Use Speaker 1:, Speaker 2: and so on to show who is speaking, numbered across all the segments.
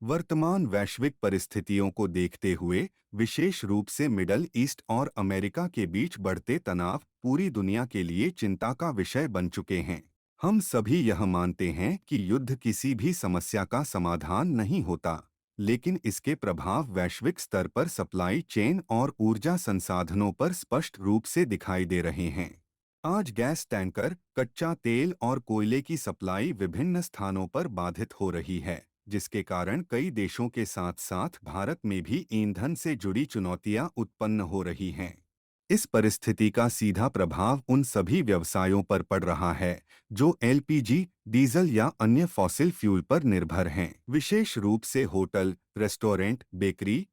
Speaker 1: वर्तमान वैश्विक परिस्थितियों को देखते हुए विशेष रूप से मिडल ईस्ट और अमेरिका के बीच बढ़ते तनाव पूरी दुनिया के लिए चिंता का विषय बन चुके हैं। हम सभी यह मानते हैं कि युद्ध किसी भी समस्या का समाधान नहीं होता, लेकिन इसके प्रभाव वैश्विक स्तर पर सप्लाई चेन और ऊर्जा संसाधनों पर स्पष्ट रूप से दिखाई दे रहे हैं। आज गैस टैंकर, कच्चा तेल और कोयले की सप्लाई विभिन्न स्थानों पर बाधित हो रही है, जिसके कारण कई देशों के साथ साथ भारत में भी ईंधन से जुड़ी चुनौतियां उत्पन्न हो रही हैं। इस परिस्थिति का सीधा प्रभाव उन सभी व्यवसायों पर पड़ रहा है जो एलपीजी, डीजल या अन्य फॉसिल फ्यूल पर निर्भर हैं। विशेष रूप से hotel, restaurant, bakery,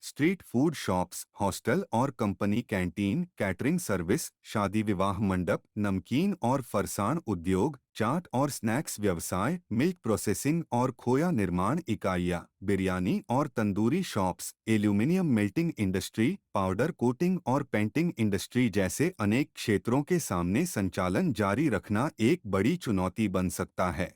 Speaker 1: street food shops, hostel और कंपनी कैंटीन, कैटरिंग सर्विस, शादी विवाह मंडप, नमकीन और फरसाण उद्योग, चाट और स्नैक्स व्यवसाय, मिल्क प्रोसेसिंग और खोया निर्माण इकाइयाँ, बिरयानी और tandoori shops, aluminium melting industry, powder coating और पेंटिंग इंडस्ट्री जैसे अनेक क्षेत्रों के सामने संचालन जारी रखना एक बड़ी चुनौती बन सकता है।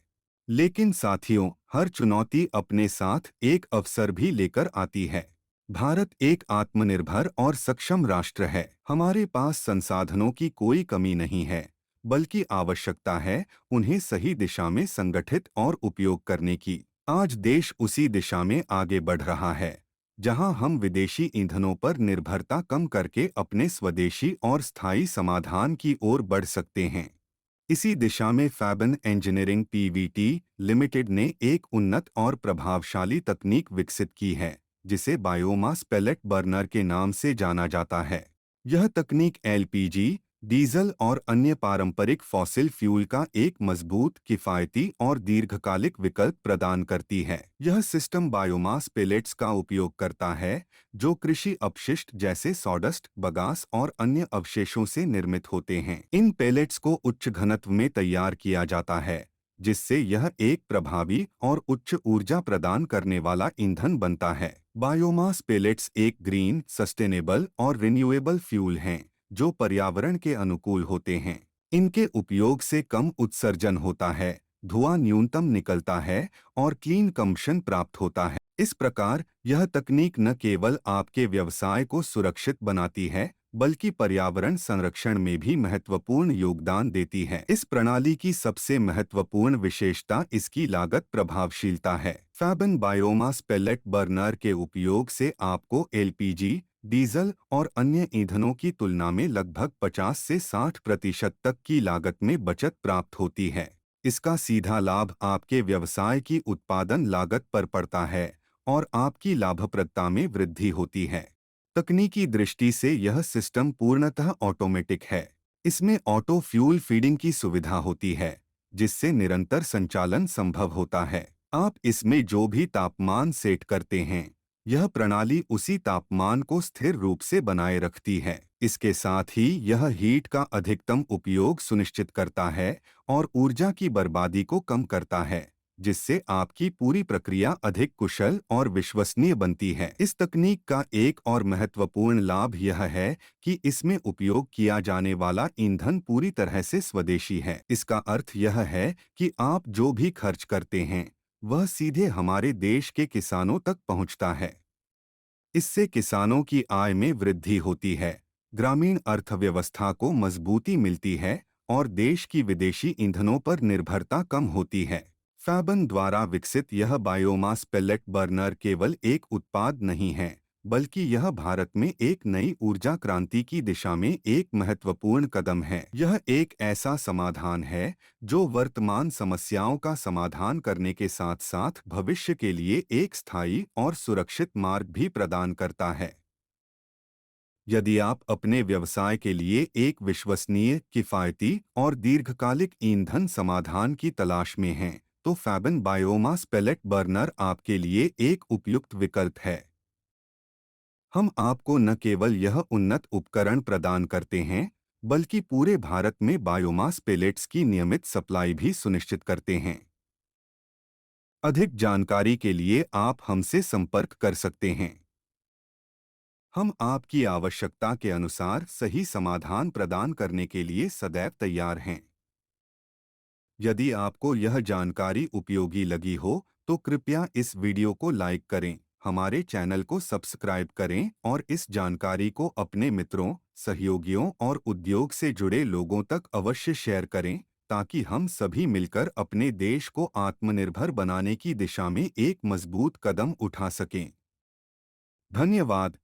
Speaker 1: लेकिन साथियों, हर चुनौती अपने साथ एक अवसर भी लेकर आती है। भारत एक आत्मनिर्भर और सक्षम राष्ट्र है। हमारे पास संसाधनों की कोई कमी नहीं है, बल्कि आवश्यकता है उन्हें सही दिशा में संगठित और उपयोग करने की। आज देश उसी दिशा में आगे बढ़ रहा है, जहां हम विदेशी ईंधनों पर निर्भरता कम करके अपने स्वदेशी और स्थायी समाधान की ओर बढ़ सकते हैं। इसी दिशा में फैबन इंजीनियरिंग पीवीटी लिमिटेड ने एक उन्नत और प्रभावशाली तकनीक विकसित की है, जिसे बायोमास पेलेट बर्नर के नाम से जाना जाता है। यह तकनीक एलपीजी, डीजल और अन्य पारंपरिक फॉसिल फ्यूल का एक मजबूत, किफायती और दीर्घकालिक विकल्प प्रदान करती है। यह सिस्टम बायोमास पेलेट्स का उपयोग करता है, जो कृषि अपशिष्ट जैसे सॉडस्ट, बगास और अन्य अवशेषों से निर्मित होते हैं। इन पेलेट्स को उच्च घनत्व में तैयार किया जाता है, जिससे यह एक प्रभावी और उच्च ऊर्जा प्रदान करने वाला ईंधन बनता है। बायोमास पेलेट्स एक ग्रीन, सस्टेनेबल और रिन्यूएबल फ्यूल हैं, जो पर्यावरण के अनुकूल होते हैं। इनके उपयोग से कम उत्सर्जन होता है, धुआं न्यूनतम निकलता है और क्लीन कंबशन प्राप्त होता है। इस प्रकार यह तकनीक न केवल आपके व्यवसाय को सुरक्षित बनाती है, बल्कि पर्यावरण संरक्षण में भी महत्वपूर्ण योगदान देती है। इस प्रणाली की सबसे महत्वपूर्ण विशेषता इसकी लागत प्रभावशीलता है। फैबन बायोमास पेलेट बर्नर के उपयोग से आपको एलपीजी, डीजल और अन्य ईंधनों की तुलना में लगभग 50 से 60% तक की लागत में बचत प्राप्त होती है। इसका सीधा लाभ आपके व्यवसाय की उत्पादन लागत पर पड़ता है और आपकी लाभप्रदता में वृद्धि होती है। तकनीकी दृष्टि से यह सिस्टम पूर्णतः ऑटोमेटिक है। इसमें ऑटो फ्यूल फीडिंग की सुविधा होती है, जिससे निरंतर संचालन संभव होता है। आप इसमें जो भी तापमान सेट करते हैं, यह प्रणाली उसी तापमान को स्थिर रूप से बनाए रखती है। इसके साथ ही यह हीट का अधिकतम उपयोग सुनिश्चित करता है और ऊर्जा की बर्बादी को कम करता है, जिससे आपकी पूरी प्रक्रिया अधिक कुशल और विश्वसनीय बनती है। इस तकनीक का एक और महत्वपूर्ण लाभ यह है कि इसमें उपयोग किया जाने वाला ईंधन पूरी तरह से स्वदेशी है। इसका अर्थ यह है कि आप जो भी खर्च करते हैं, वह सीधे हमारे देश के किसानों तक पहुंचता है। इससे किसानों की आय में वृद्धि होती है, ग्रामीण अर्थव्यवस्था को मजबूती मिलती है और देश की विदेशी ईंधनों पर निर्भरता कम होती है। फैबन द्वारा विकसित यह बायोमास पेलेट बर्नर केवल एक उत्पाद नहीं है, बल्कि यह भारत में एक नई ऊर्जा क्रांति की दिशा में एक महत्वपूर्ण कदम है। यह एक ऐसा समाधान है जो वर्तमान समस्याओं का समाधान करने के साथ साथ भविष्य के लिए एक स्थायी और सुरक्षित मार्ग भी प्रदान करता है। यदि आप अपने व्यवसाय के लिए एक विश्वसनीय, किफायती और दीर्घकालिक ईंधन समाधान की तलाश में हैं, तो फैबन बायोमास पेलेट बर्नर आपके लिए एक उपयुक्त विकल्प है। हम आपको न केवल यह उन्नत उपकरण प्रदान करते हैं, बल्कि पूरे भारत में बायोमास पेलेट्स की नियमित सप्लाई भी सुनिश्चित करते हैं। अधिक जानकारी के लिए आप हमसे संपर्क कर सकते हैं। हम आपकी आवश्यकता के अनुसार सही समाधान प्रदान करने के लिए सदैव तैयार हैं। यदि आपको यह जानकारी उपयोगी लगी हो, तो कृपया इस वीडियो को लाइक करें, हमारे चैनल को सब्सक्राइब करें और इस जानकारी को अपने मित्रों, सहयोगियों और उद्योग से जुड़े लोगों तक अवश्य शेयर करें, ताकि हम सभी मिलकर अपने देश को आत्मनिर्भर बनाने की दिशा में एक मजबूत कदम उठा सकें। धन्यवाद।